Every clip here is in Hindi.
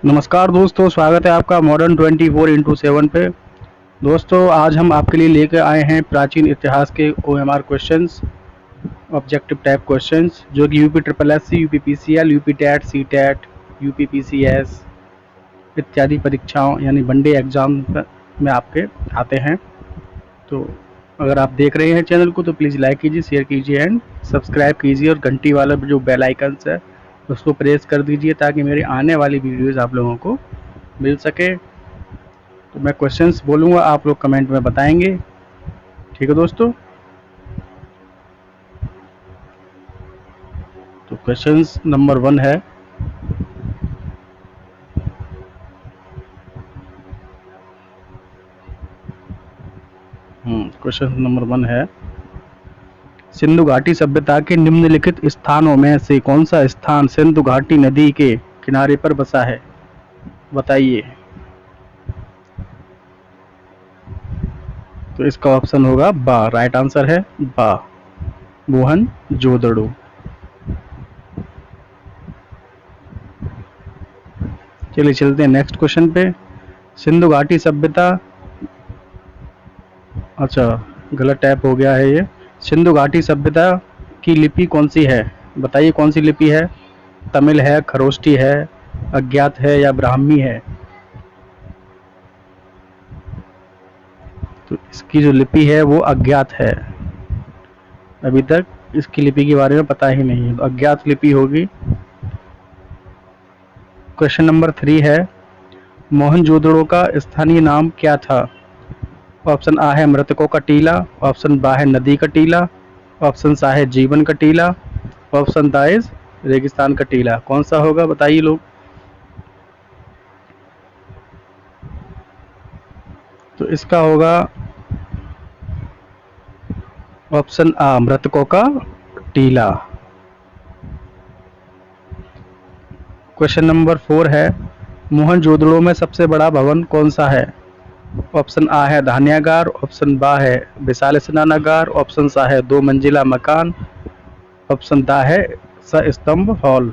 नमस्कार दोस्तों, स्वागत है आपका मॉडर्न 24x7 पे। दोस्तों, आज हम आपके लिए लेकर आए हैं प्राचीन इतिहास के OMR questions, objective type questions, जो कि UP triple S C, UP PCL, UP TET, C TET, UP PCS इत्यादि परीक्षाओं यानी वनडे एग्जाम में आपके आते हैं। तो अगर आप देख रहे हैं चैनल को तो प्लीज़ लाइक कीजिए, शेयर कीजिए एंड सब्सक्राइब कीजिए, और घंटी वाला जो बेल आइकन्स है उसको प्रेस कर दीजिए ताकि मेरी आने वाली वीडियोज़ आप लोगों को मिल सके। तो मैं क्वेश्चंस बोलूँगा, आप लोग कमेंट में बताएंगे। ठीक है दोस्तों। तो क्वेश्चंस नंबर 1 है, क्वेश्चन नंबर 1 है, सिंधु घाटी सभ्यता के निम्नलिखित स्थानों में से कौन सा स्थान सिंधु घाटी नदी के किनारे पर बसा है? बताइए। तो इसका ऑप्शन होगा बा। राइट आंसर है बा, मोहनजोदड़ो। चलिए चलते हैं नेक्स्ट क्वेश्चन पे। सिंधु घाटी सभ्यता, अच्छा गलत टैप हो गया है ये। सिंधु घाटी सभ्यता की लिपि कौन सी है? बताइए कौन सी लिपि है? तमिल है, खरोष्टी है, अज्ञात है या ब्राह्मी है? तो इसकी जो लिपि है वो अज्ञात है। अभी तक इसकी लिपि के बारे में पता ही नहीं है, तो अज्ञात लिपि होगी। क्वेश्चन नंबर 3 है, मोहनजोदड़ो का स्थानीय नाम क्या था? ऑप्शन आ है मृतकों का टीला, ऑप्शन बा है नदी का टीला, ऑप्शन सा है जीवन का टीला, ऑप्शन दा इज रेगिस्तान का टीला। कौन सा होगा बताइए लोग। तो इसका होगा ऑप्शन आ, मृतकों का टीला। क्वेश्चन नंबर 4 है, मोहनजोदड़ो में सबसे बड़ा भवन कौन सा है? ऑप्शन आ है धान्यागार, ऑप्शन बा है विशाल स्नानागार, ऑप्शन सा है 2 मंजिला मकान, ऑप्शन दा है स्तंभ हॉल।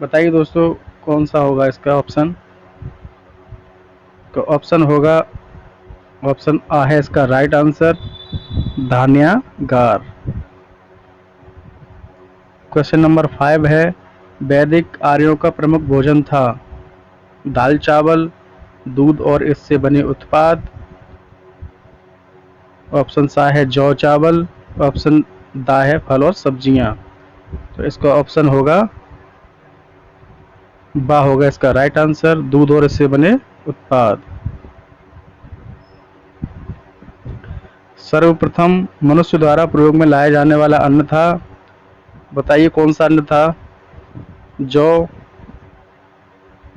बताइए दोस्तों कौन सा होगा इसका ऑप्शन। तो ऑप्शन होगा, ऑप्शन आ है इसका राइट आंसर, धान्यागार। क्वेश्चन नंबर 5 है, वैदिक आर्यों का प्रमुख भोजन था? दाल चावल, दूध और इससे बने उत्पाद, ऑप्शन सा है जौ चावल, ऑप्शन दा है फल और सब्जियां। तो इसका ऑप्शन होगा बा होगा इसका राइट आंसर, दूध और इससे बने उत्पाद। सर्वप्रथम मनुष्य द्वारा प्रयोग में लाया जाने वाला अन्न था? बताइए कौन सा अन्न था। जौ,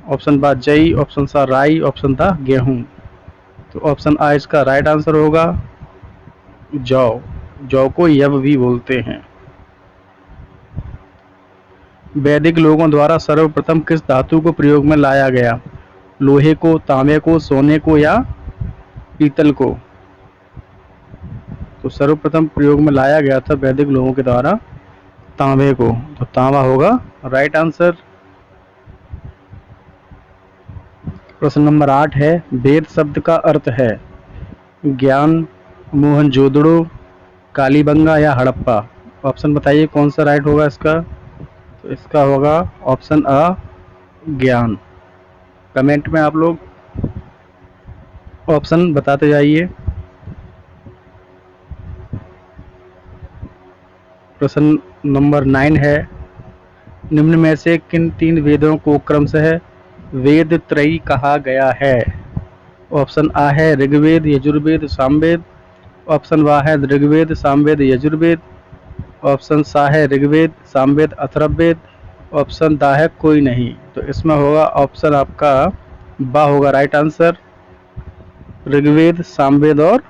ऑप्शन बा जई, ऑप्शन सा राई, ऑप्शन था गेहूं। तो ऑप्शन आ इसका राइट आंसर होगा जौ। जौ को यव भी बोलते हैं। वैदिक लोगों द्वारा सर्वप्रथम किस धातु को प्रयोग में लाया गया? लोहे को, तांबे को, सोने को या पीतल को? तो सर्वप्रथम प्रयोग में लाया गया था वैदिक लोगों के द्वारा तांबे को, तो तांबा होगा राइट आंसर। प्रश्न नंबर 8 है, वेद शब्द का अर्थ है ज्ञान, मोहनजोदड़ो, कालीबंगा या हड़प्पा? ऑप्शन बताइए कौन सा राइट होगा इसका। तो इसका होगा ऑप्शन अ, ज्ञान। कमेंट में आप लोग ऑप्शन बताते जाइए। प्रश्न नंबर 9 है, निम्न में से किन 3 वेदों को क्रमशः वेद त्रयी कहा गया है? ऑप्शन आ है ऋग्वेद, यजुर्वेद, सामवेद, ऑप्शन बा है ऋग्वेद, सामवेद, यजुर्वेद, ऑप्शन सा है ऋग्वेद, सामवेद, अथर्ववेद, ऑप्शन दा है कोई नहीं। तो इसमें होगा ऑप्शन आपका बा होगा राइट आंसर, ऋग्वेद, सामवेद और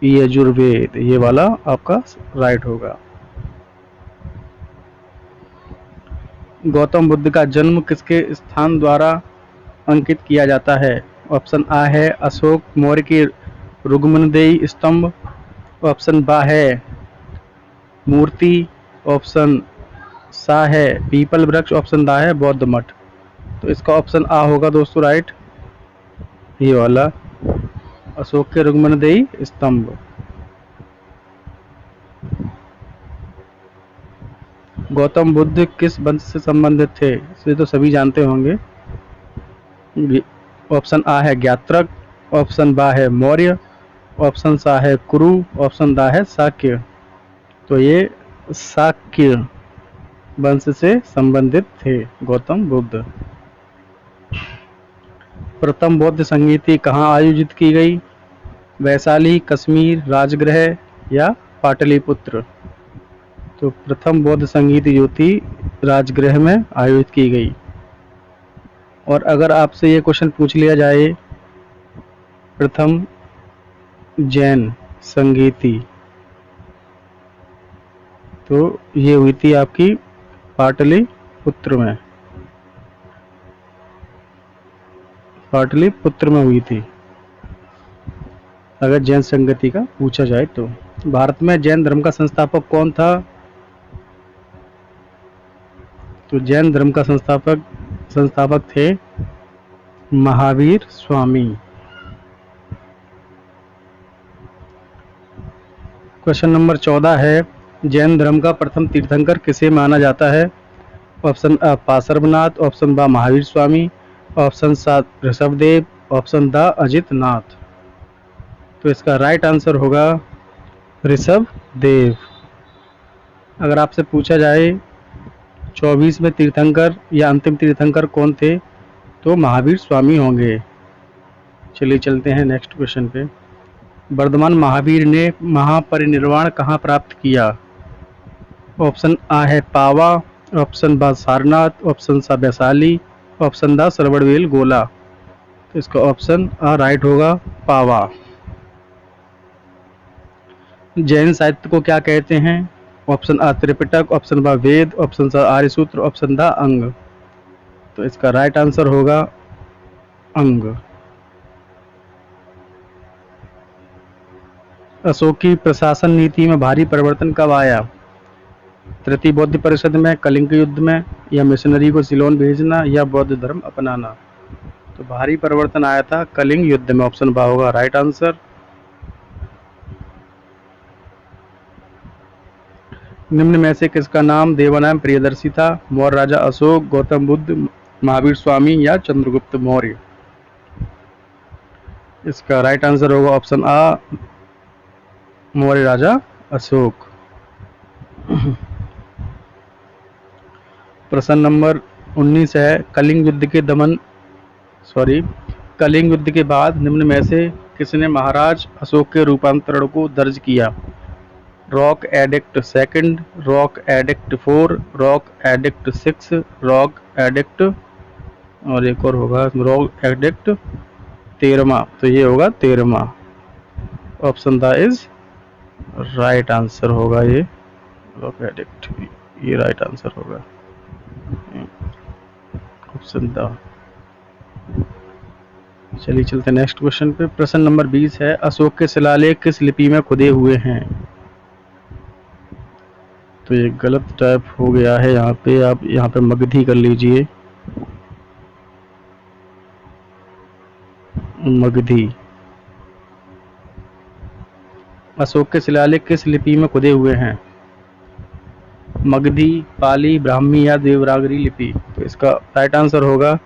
यजुर्वेद, ये वाला आपका राइट होगा। गौतम बुद्ध का जन्म किसके स्थान द्वारा अंकित किया जाता है? ऑप्शन आ है अशोक मौर्य की रुग्मनदेही स्तंभ, ऑप्शन बा है मूर्ति, ऑप्शन सा है पीपल वृक्ष, ऑप्शन दा है बौद्ध मठ। तो इसका ऑप्शन आ होगा दोस्तों राइट, ये वाला, अशोक के रुक्मणदेही स्तंभ। गौतम बुद्ध किस वंश से संबंधित थे, इसे तो सभी जानते होंगे। ऑप्शन आ है ज्ञात्रक, ऑप्शन बा है मौर्य, ऑप्शन सा है कुरु, ऑप्शन दा है शाक्य। तो ये शाक्य वंश से संबंधित थे गौतम बुद्ध। प्रथम बौद्ध संगीति कहाँ आयोजित की गई, वैशाली, कश्मीर, राजगृह या पाटलिपुत्र। तो प्रथम बौद्ध संगीति जो थी राजगृह में आयोजित की गई। और अगर आपसे ये क्वेश्चन पूछ लिया जाए प्रथम जैन संगीति, तो ये हुई थी आपकी पाटलिपुत्र में, पाटलिपुत्र में हुई थी अगर जैन संगति का पूछा जाए तो। भारत में जैन धर्म का संस्थापक कौन था, तो जैन धर्म का संस्थापक थे महावीर स्वामी। क्वेश्चन नंबर 14 है, जैन धर्म का प्रथम तीर्थंकर किसे माना जाता है। ऑप्शन अ पार्श्वनाथ, ऑप्शन बा महावीर स्वामी, ऑप्शन सा ऋषभदेव, ऑप्शन द अजित नाथ। तो इसका राइट आंसर होगा ऋषभदेव। अगर आपसे पूछा जाए 24वें तीर्थंकर या अंतिम तीर्थंकर कौन थे, तो महावीर स्वामी होंगे। चलिए चलते हैं नेक्स्ट क्वेश्चन पे। वर्धमान महावीर ने महापरिनिर्वाण कहाँ प्राप्त किया। ऑप्शन आ है पावा, ऑप्शन बा सारनाथ, ऑप्शन सा वैशाली, ऑप्शन दा श्रवणबेल गोला। तो इसका ऑप्शन आ राइट होगा पावा। जैन साहित्य को क्या कहते हैं। ऑप्शन आ त्रिपिटक, ऑप्शन बा वेद, ऑप्शन सा आर्य सूत्र, ऑप्शन दा अंग। तो इसका राइट आंसर होगा अंग। अशोक की प्रशासन नीति में भारी परिवर्तन कब आया। तृतीय बौद्ध परिषद में, कलिंग युद्ध में, या मिशनरी को सिलोन भेजना, या बौद्ध धर्म अपनाना। तो भारी परिवर्तन आया था कलिंग युद्ध में, ऑप्शन बा होगा राइट आंसर। निम्न में से किसका नाम देवानाम प्रियदर्शी था। मौर्य राजा अशोक, गौतम बुद्ध, महावीर स्वामी या चंद्रगुप्त मौर्य। इसका राइट आंसर होगा ऑप्शन आ मौर्य राजा अशोक। प्रश्न नंबर 19 है, कलिंग युद्ध के बाद निम्न में से किसने महाराज अशोक के रूपांतरण को दर्ज किया। Rock edict second, rock edict 4, rock edict 6, rock edict और एक और होगा रॉक एडिक्ट 13वां। तो ये होगा 13वां। Option D is right answer होगा ये रॉक एडिक्ट, ये राइट आंसर होगा ऑप्शन द। चलिए चलते हैं नेक्स्ट क्वेश्चन पे। प्रश्न नंबर 20 है, अशोक के शिलालेख किस लिपि में खुदे हुए हैं। तो ये गलत टाइप हो गया है यहाँ पे, आप यहाँ पे मगधी कर लीजिए, मगधी। अशोक के शिलालेख किस लिपि में खुदे हुए हैं। मगधी, पाली, ब्राह्मी या देवनागरी लिपि। तो इसका राइट आंसर होगा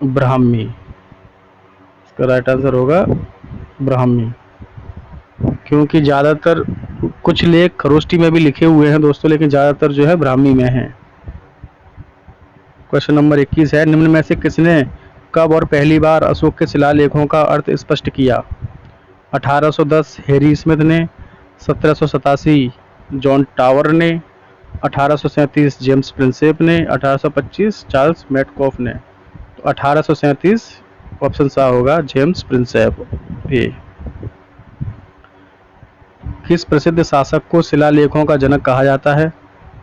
ब्राह्मी। इसका राइट आंसर होगा ब्राह्मी, क्योंकि ज़्यादातर कुछ लेख खरोष्टी में भी लिखे हुए हैं दोस्तों, लेकिन ज़्यादातर जो है ब्राह्मी में है। क्वेश्चन नंबर 21 है, निम्न में से किसने कब और पहली बार अशोक के शिलालेखों का अर्थ स्पष्ट किया। 1810 हैरी स्मिथ ने, 1787 जॉन टावर ने, 1837 जेम्स प्रिंसेप ने, 1825 चार्ल्स मेटकॉफ ने। तो 1837 ऑप्शन सा होगा जेम्स प्रिंसेप। ये किस प्रसिद्ध शासक को शिलालेखों का जनक कहा जाता है।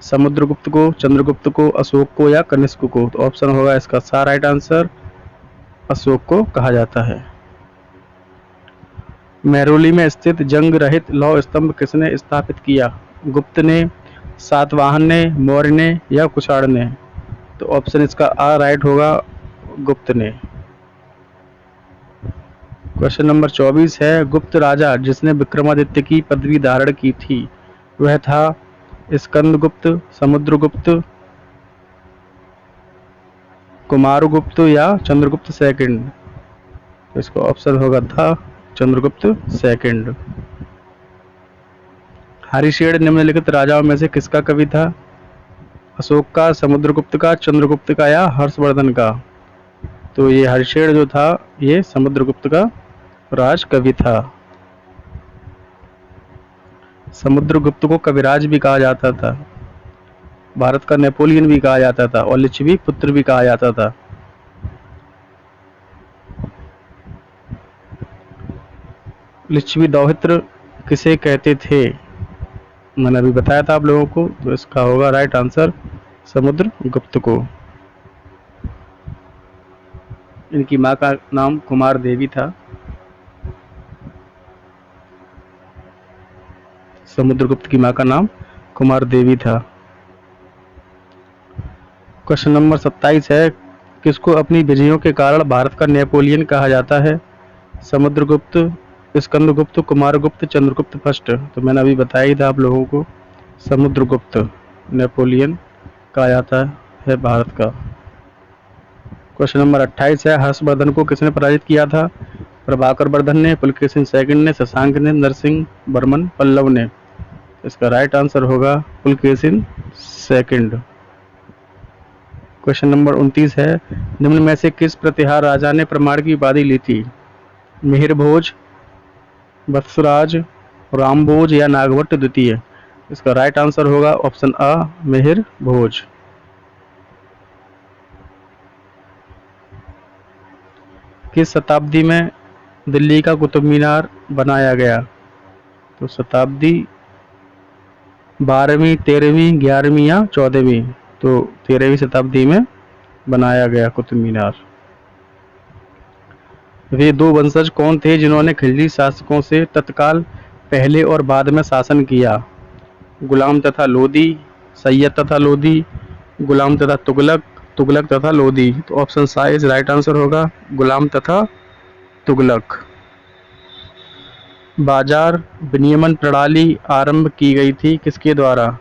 समुद्रगुप्त को, चंद्रगुप्त को, अशोक को या कनिष्क को। तो ऑप्शन होगा इसका सा राइट आंसर, अशोक को कहा जाता है। मेहरौली में स्थित जंग रहित लौह स्तंभ किसने स्थापित किया। गुप्त ने, सातवाहन ने, मौर्य ने या कुषाण ने। तो ऑप्शन इसका आ राइट होगा गुप्त ने। क्वेश्चन नंबर 24 है, गुप्त राजा जिसने विक्रमादित्य की पदवी धारण की थी वह था स्कंदगुप्त, समुद्रगुप्त, कुमारगुप्त या चंद्रगुप्त सेकंड। तो इसका ऑप्शन होगा था चंद्रगुप्त सेकंड। हरिशेड निम्नलिखित राजाओं में से किसका कवि था? अशोक का, समुद्रगुप्त का, चंद्रगुप्त का या हर्षवर्धन का? तो ये हरिशेड जो था ये समुद्रगुप्त का राज कवि था। समुद्रगुप्त को कविराज भी कहा जाता था, भारत का नेपोलियन भी कहा जाता था और लिच्छवी पुत्र भी कहा जाता था। लिच्छवी दौहित्र किसे कहते थे? मैंने अभी बताया था आप लोगों को, तो इसका होगा राइट आंसर समुद्रगुप्त को। इनकी माँ का नाम कुमार देवी था। समुद्रगुप्त की माँ का नाम कुमार देवी था। क्वेश्चन नंबर 27 है, किसको अपनी विजयों के कारण भारत का नेपोलियन कहा जाता है? समुद्रगुप्त, स्कंदगुप्त, कुमारगुप्त, चंद्रगुप्त फर्स्ट। तो मैंने अभी बताया ही था आप लोगों को, समुद्रगुप्त नेपोलियन कहा जाता है भारत का। क्वेश्चन नंबर 28 है, हर्षवर्धन को किसने पराजित किया था? प्रभाकर वर्धन ने, पुलकेशिन सेकंड ने, शशांक ने, नरसिंह वर्मन पल्लव ने। इसका राइट आंसर होगा पुलकेशिन सेकंड। क्वेश्चन नंबर 29 है, निम्न में से किस प्रतिहार राजा ने प्रमाण की उपाधि ली थी? मिहिर भोज, वत्सराज, रामभोज या नागभट्ट द्वितीय। इसका राइट आंसर होगा ऑप्शन आ मिहिर भोज। किस शताब्दी में दिल्ली का कुतुब मीनार बनाया गया? तो शताब्दी 12वीं, 13वीं, 11वीं या 14वीं। तो 13वीं शताब्दी में बनाया गया कुतुब मीनार। वे दो वंशज कौन थे जिन्होंने खिलजी शासकों से तत्काल पहले और बाद में शासन किया? गुलाम तथा लोदी, सैयद तथा लोदी, गुलाम तथा तुगलक, तुगलक तथा लोदी। तो ऑप्शन सा इज राइट आंसर होगा गुलाम तथा तुगलक। बाजार विनियमन प्रणाली आरंभ की गई थी किसके द्वारा?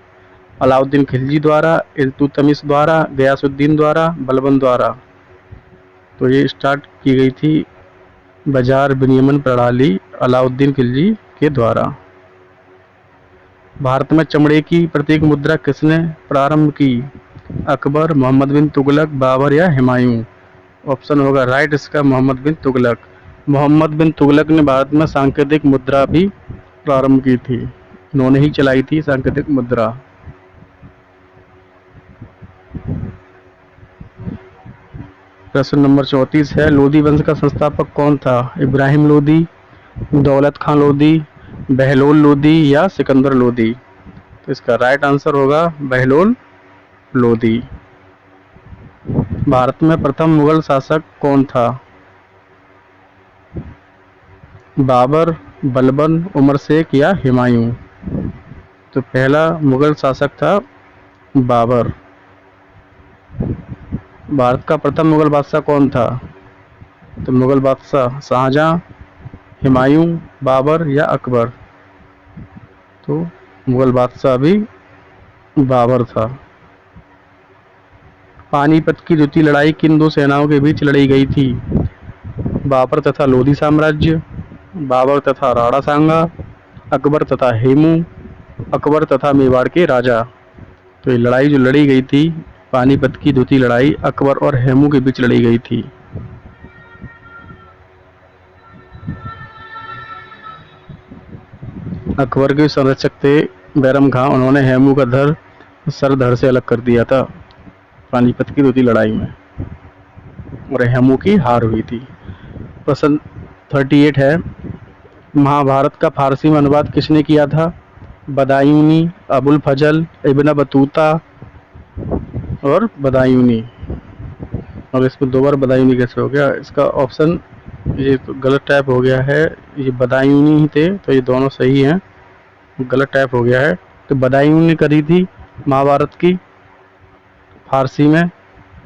अलाउद्दीन खिलजी द्वारा, इल्तुतमिश द्वारा, गयासुद्दीन द्वारा, बलबन द्वारा। तो ये स्टार्ट की गई थी बाजार विनियमन प्रणाली अलाउद्दीन खिलजी के द्वारा। भारत में चमड़े की प्रतीक मुद्रा किसने प्रारंभ की? अकबर, मोहम्मद बिन तुगलक, बाबर या हुमायूं। ऑप्शन होगा राइट इसका मोहम्मद बिन तुगलक। मोहम्मद बिन तुगलक ने भारत में सांकेतिक मुद्रा भी प्रारंभ की थी, इन्होंने ही चलाई थी सांकेतिक मुद्रा। प्रश्न नंबर 34 है, लोदी वंश का संस्थापक कौन था? इब्राहिम लोदी, दौलत खान लोदी, बहलोल लोदी या सिकंदर लोदी। तो इसका राइट आंसर होगा बहलोल लोदी। भारत में प्रथम मुगल शासक कौन था? बाबर, बलबन, उमर शेख या हुमायूं। तो पहला मुगल शासक था बाबर। भारत का प्रथम मुगल बादशाह कौन था? तो मुगल बादशाह शाहजहां, हुमायूं, बाबर या अकबर। तो मुगल बादशाह भी बाबर था। पानीपत की द्वितीय लड़ाई किन दो सेनाओं के बीच लड़ी गई थी? बाबर तथा लोधी साम्राज्य, बाबर तथा राणा सांगा, अकबर तथा हेमू, अकबर तथा मेवाड़ के राजा। तो ये लड़ाई जो लड़ी गई थी पानीपत की द्वितीय लड़ाई अकबर और हेमू के बीच लड़ी गई थी। अकबर के संरक्षक थे बैरम खां, उन्होंने हेमू का सर धड़ से अलग कर दिया था पानीपत की द्वितीय लड़ाई में और हेमू की हार हुई थी। प्रश्न 38 है, महाभारत का फारसी में अनुवाद किसने किया था? बदायूनी, अबुल फजल, इब्न बतूता और बदायूनी। और इसमें दो बार बदायूनी कैसे हो गया? इसका ऑप्शन ये तो गलत टाइप हो गया है, ये बदायूनी ही थे तो ये दोनों सही हैं, गलत टाइप हो गया है। तो बदायूनी करी थी महाभारत की फारसी में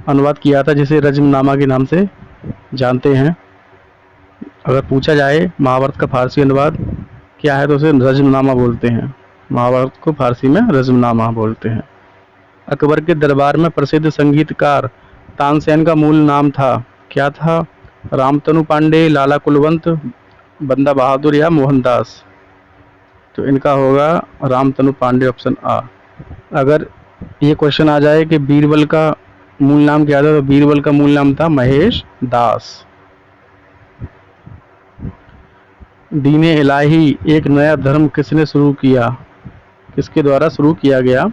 अनुवाद किया था, जिसे रज्मनामा के नाम से जानते हैं। अगर पूछा जाए महाभारत का फारसी अनुवाद क्या है तो उसे रज्मनामा बोलते हैं। महाभारत को फारसी में रज्मनामा बोलते हैं। अकबर के दरबार में प्रसिद्ध संगीतकार तानसेन का मूल नाम था, क्या था? रामतनु पांडे, लाला कुलवंत, बंदा बहादुर या मोहनदास। तो इनका होगा रामतनु पांडे, ऑप्शन आ। अगर ये क्वेश्चन आ जाए कि बीरबल का मूल नाम क्या था, तो बीरबल का मूल नाम था महेश दास। दीन-ए इलाही एक नया धर्म किसने शुरू किया? किसके द्वारा शुरू किया गया?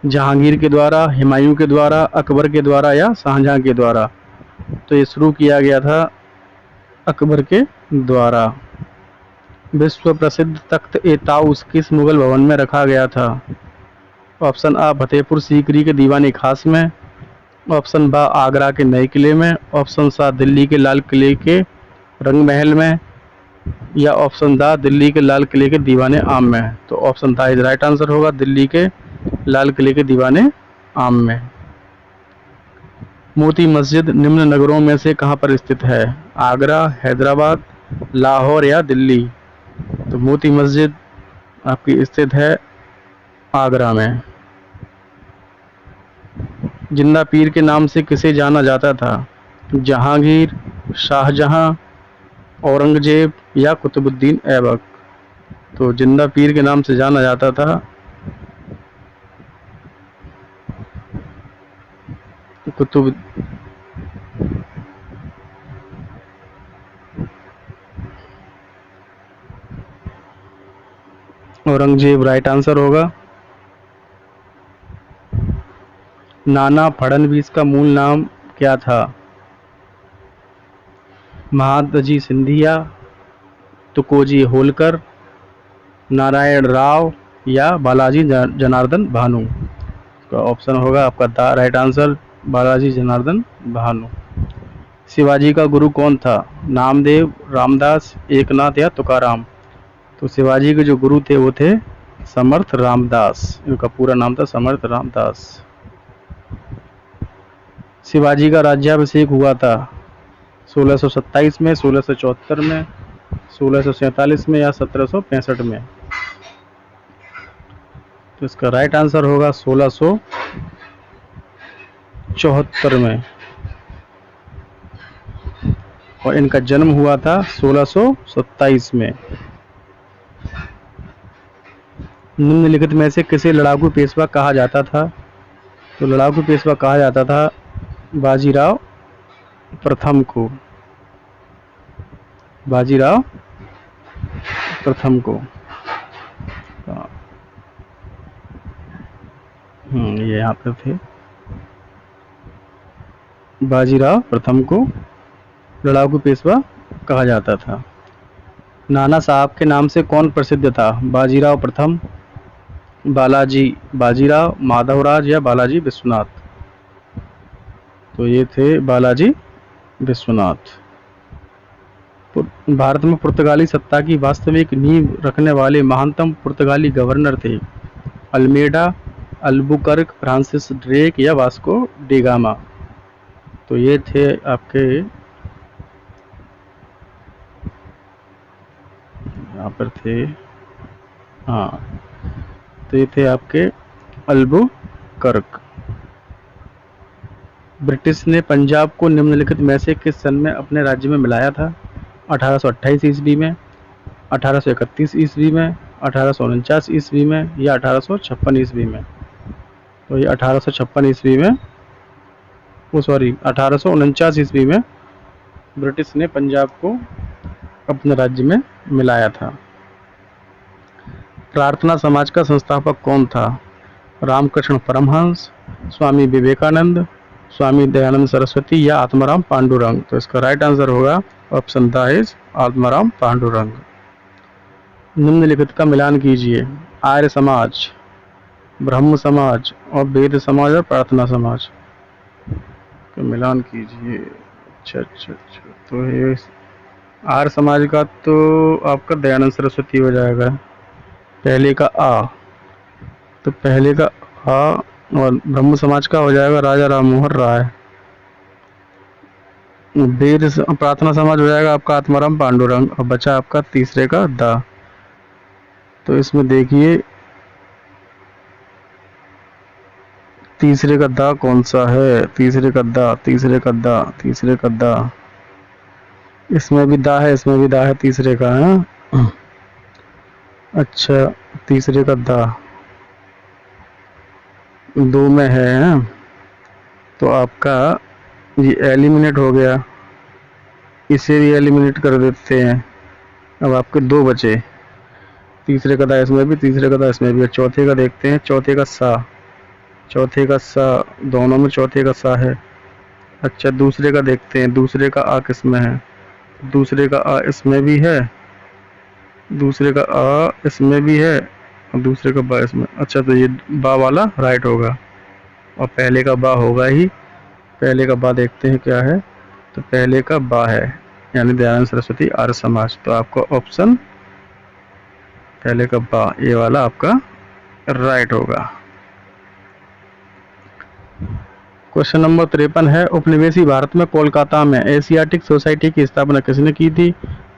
जहांगीर के द्वारा, हुमायूं के द्वारा, अकबर के द्वारा या शाहजहां के द्वारा? तो ये शुरू किया गया था अकबर के द्वारा। विश्व प्रसिद्ध तख्त ए ताउस किस मुगल भवन में रखा गया था? ऑप्शन आ फतेहपुर सीकरी के दीवानी खास में, ऑप्शन बा आगरा के नए किले में, ऑप्शन सा दिल्ली के लाल किले के रंग महल में, या ऑप्शन दा दिल्ली के लाल किले के दीवाने आम में। तो ऑप्शन दा इज राइट आंसर होगा, दिल्ली के लाल किले के दीवाने आम में। मोती मस्जिद निम्न नगरों में से कहाँ पर स्थित है? आगरा, हैदराबाद, लाहौर या दिल्ली? तो मोती मस्जिद आपकी स्थित है आगरा में। जिंदा पीर के नाम से किसे जाना जाता था? जहांगीर, शाहजहां, औरंगजेब या कुतुबुद्दीन ऐबक? तो जिंदा पीर के नाम से जाना जाता था कुतुब औरंगजेब राइट आंसर होगा। नाना फडणवीस का मूल नाम क्या था? महादजी सिंधिया, तुकोजी होलकर, नारायण राव या बालाजी जनार्दन भानु? तो ऑप्शन होगा आपका the right answer, Balaji Janardan Bhanu. Shivaji का गुरु कौन था? नामदेव, रामदास, एकनाथ या तुकाराम? तो शिवाजी के जो गुरु थे वो थे समर्थ रामदास। इनका पूरा नाम था समर्थ रामदास। शिवाजी का राज्याभिषेक हुआ था 1627 में, 1674 में, 1647 में या 1765 में? तो इसका राइट आंसर होगा 1674 में, और इनका जन्म हुआ था 1627 में। निम्नलिखित में से किसे लड़ाकू पेशवा कहा जाता था? तो लड़ाकू पेशवा कहा जाता था बाजीराव प्रथम को, बाजीराव प्रथम को। ये यहाँ पे थे, बाजीराव प्रथम को लड़ाकू पेशवा कहा जाता था। नाना साहब के नाम से कौन प्रसिद्ध था? बाजीराव प्रथम, बालाजी बाजीराव, माधवराज या बालाजी विश्वनाथ? तो ये थे बालाजी विश्वनाथ। भारत में पुर्तगाली सत्ता की वास्तविक नींव रखने वाले महानतम पुर्तगाली गवर्नर थे? अल्मेडा, अल्बुकर्क, फ्रांसिस ड्रेक या वास्को डी गामा? तो ये थे आपके, यहाँ पर थे, हाँ, तो ये थे आपके अल्बुकर्क। ब्रिटिश ने पंजाब को निम्नलिखित में से किस सन में अपने राज्य में मिलाया था? 1828 ईस्वी में, 1831 ईस्वी में, 1849 ईस्वी में या 1856 ईस्वी में? तो ये 1856 ईस्वी में, 1849 ईस्वी में ब्रिटिश ने पंजाब को अपने राज्य में मिलाया था। प्रार्थना समाज का संस्थापक कौन था? रामकृष्ण परमहंस, स्वामी विवेकानंद, स्वामी दयानंद सरस्वती या आत्माराम पांडुरंग? तो इसका राइट आंसर होगा option D is Atmaram Pandurang. निम्नलिखित का मिलान कीजिए। आर्य समाज, ब्रह्म समाज और वेद समाज और प्रार्थना समाज का मिलान कीजिए। अच्छा, तो ये आर्य समाज का तो आपका दयानंद सरस्वती हो जाएगा, पहले का आ, तो पहले का आ, और ब्रह्म समाज का हो जाएगा राजा राम मोहन राय। वेद प्रार्थना समाज हो जाएगा आपका आत्माराम पांडुरंग, और बचा आपका तीसरे का दा। तो इसमें देखिए तीसरे का दा कौन सा है, तीसरे का दा, तीसरे का दा, तीसरे का दा, इसमें भी दा है, इसमें भी दा है, तीसरे का है। अच्छा, तीसरे का दा दो में है, तो आपका ये एलिमिनेट हो गया, इसे भी एलिमिनेट कर देते हैं। अब आपके दो बचे, तीसरे का दा इसमें भी, तीसरे का दा इसमें भी। चौथे का देखते हैं, चौथे का सा, चौथे का सा, दोनों में चौथे का सा है। अच्छा, दूसरे का देखते हैं, दूसरे का आ किसमें है, दूसरे का आ इसमें भी है, दूसरे का आ इसमें भी है, और दूसरे का बा इसमें। अच्छा, तो ये बा वाला राइट होगा, और पहले का बा होगा ही। पहले का बा देखते हैं क्या है, तो पहले का बा है, यानी दयानंद सरस्वती आर्य समाज। तो आपका ऑप्शन पहले का बा, ये वाला आपका राइट होगा। क्वेश्चन नंबर 53 है, उपनिवेशी भारत में कोलकाता में एशियाटिक सोसाइटी की स्थापना किसने की थी?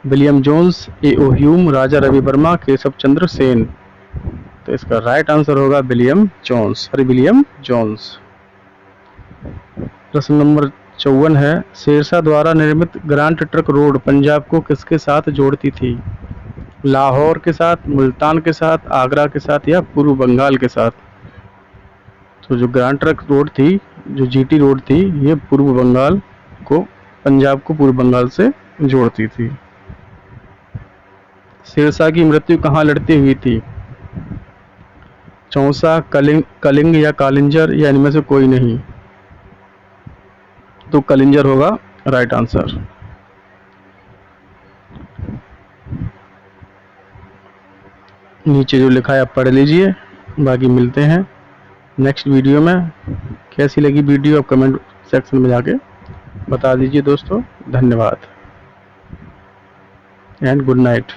William Jones, A O. Hume, Raja Ravi Varma, Keshav Chandra Sen. तो इसका राइट आंसर होगा William Jones, sorry William Jones. प्रश्न नंबर 54 है, शेरशाह द्वारा निर्मित ग्रांड ट्रंक रोड पंजाब को किसके साथ जोड़ती थी? लाहौर के साथ, मुल्तान के साथ, आगरा के साथ, या पूर्व बंगाल के साथ? तो जो ग्रांड ट्रंक रोड थी, जो जीटी रोड थी, ये पूर्व बंगाल को, पंजाब को पूर्व बंगाल से जोड़ती थी। शेरशाह की मृत्यु कहाँ लड़ती हुई थी? चौसा, कलिंग या कालिंजर, या इनमें से कोई नहीं? तो कलिंजर होगा राइट आंसर। नीचे जो लिखा है आप पढ़ लीजिए, बाकी मिलते हैं नेक्स्ट वीडियो में। कैसी लगी वीडियो आप कमेंट सेक्शन में जाके बता दीजिए दोस्तों। धन्यवाद एंड गुड नाइट।